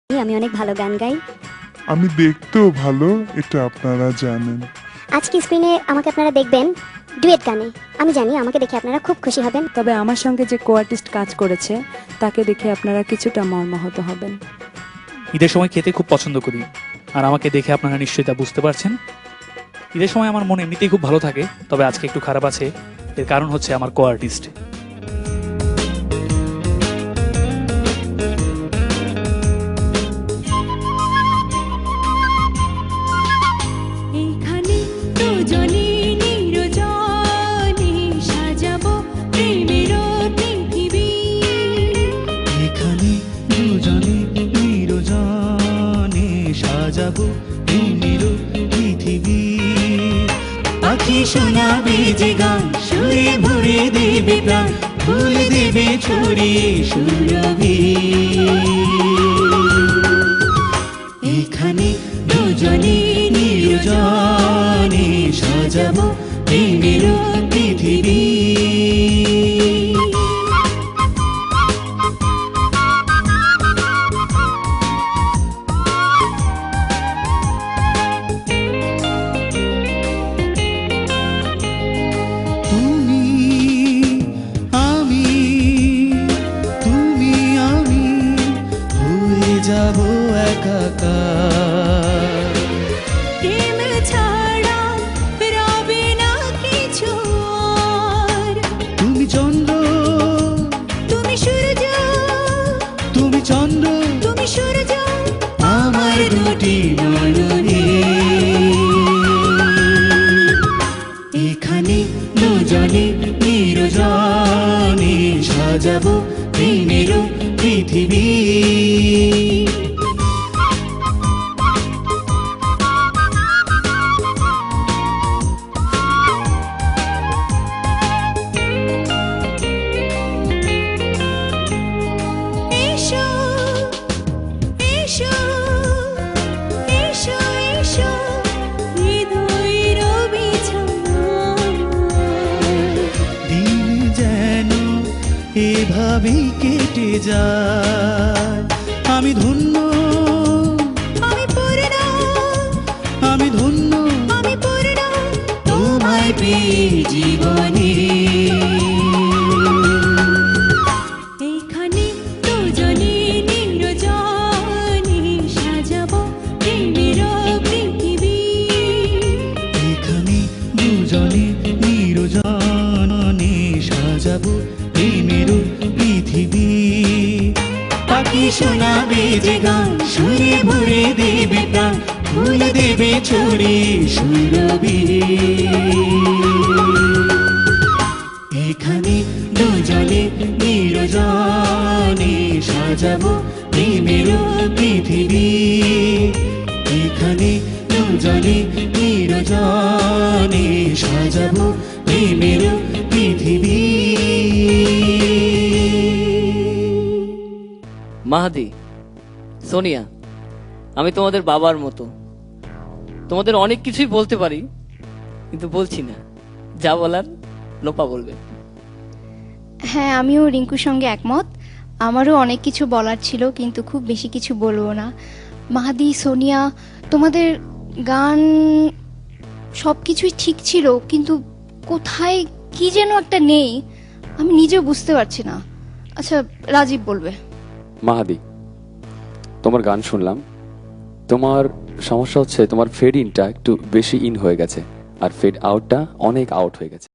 আমি অনেক ভালো গান গাই। আমি দেখতেও ভালো, এটা আপনারা জানেন। আজকে স্ক্রিনে আমাকে আপনারা দেখবেন ডুয়েট গানে। আমি জানি আমাকে দেখে আপনারা খুব খুশি হবেন। তবে আমার সঙ্গে যে কো-আর্টিস্ট কাজ করেছে তাকে দেখে আপনারা কিছুটা মর্মাহত হবেন। ঈদের সময় খেতে খুব পছন্দ করি, আর আমাকে দেখে আপনারা নিশ্চয়ই তা বুঝতে পারছেন। ঈদের সময় আমার মন এমনিতেই খুব ভালো থাকে, তবে আজকে একটু খারাপ আছে। এর কারণ হচ্ছে আমার কো-আর্টিস্ট। পাখি শোনাবে যে গান, সুরে ভরে দেবে প্রাণ, ফুল দেবে ছড়িয়ে সুরভি। এখানে দুজনে নির্জনে সাজাবো প্রেমের পৃথিবী। যাব একাকার, প্রেম ছাড়া রবে না কিছু আর। তুমি চন্দ্র, তুমি সূর্য, তুমি চন্দ্র, তুমি সূর্য, আমার দুটি নয়নে। এখানে দুজনে নির্জনে সাজাবো প্রেমের পৃথিবী। এভাবেই কেটে যায়, আমি ধন্য, আমি পূর্ণ, আমি ধন্য, আমি পূর্ণ তোমায় পেয়ে জীবনে। এখানে দুজনে নির্জনে সাজাবো প্রেমের পৃথিবী। এখানে দুজনে নির্জনে সাজাবো প্রেমের পৃথিবী। পাখি শোনাবে যে গান, সুরে ভরে দেবে প্রাণ, ফুল দেবে ছড়িয়ে সুরভি। এখানে দুজনে নির্জনে সাজাবো প্রেমের পৃথিবী। এখানে দুজনে নির্জনে সাজাবো প্রেমের পৃথিবী। মাহাদি, সোনিয়া, আমি তোমাদের বাবার মতো। তোমাদের অনেক কিছুই বলতে পারি, কিন্তু বলছি না। যা বলার লোপা বলবে। হ্যাঁ, আমিও রিঙ্কুর সঙ্গে একমত। আমারও অনেক কিছু বলার ছিল, কিন্তু খুব বেশি কিছু বলবো না। মাহাদি, সোনিয়া, তোমাদের গান সব কিছুই ঠিক ছিল, কিন্তু কোথায় কি যেন একটা নেই, আমি নিজেও বুঝতে পারছি না। আচ্ছা, রাজীব বলবে। মাহাদি, তোমার গান শুনলাম, তোমার সমস্যা হচ্ছে তোমার ফেড ইনটা একটু বেশি ইন হয়ে গেছে, আর ফেড আউটটা অনেক আউট হয়ে গেছে।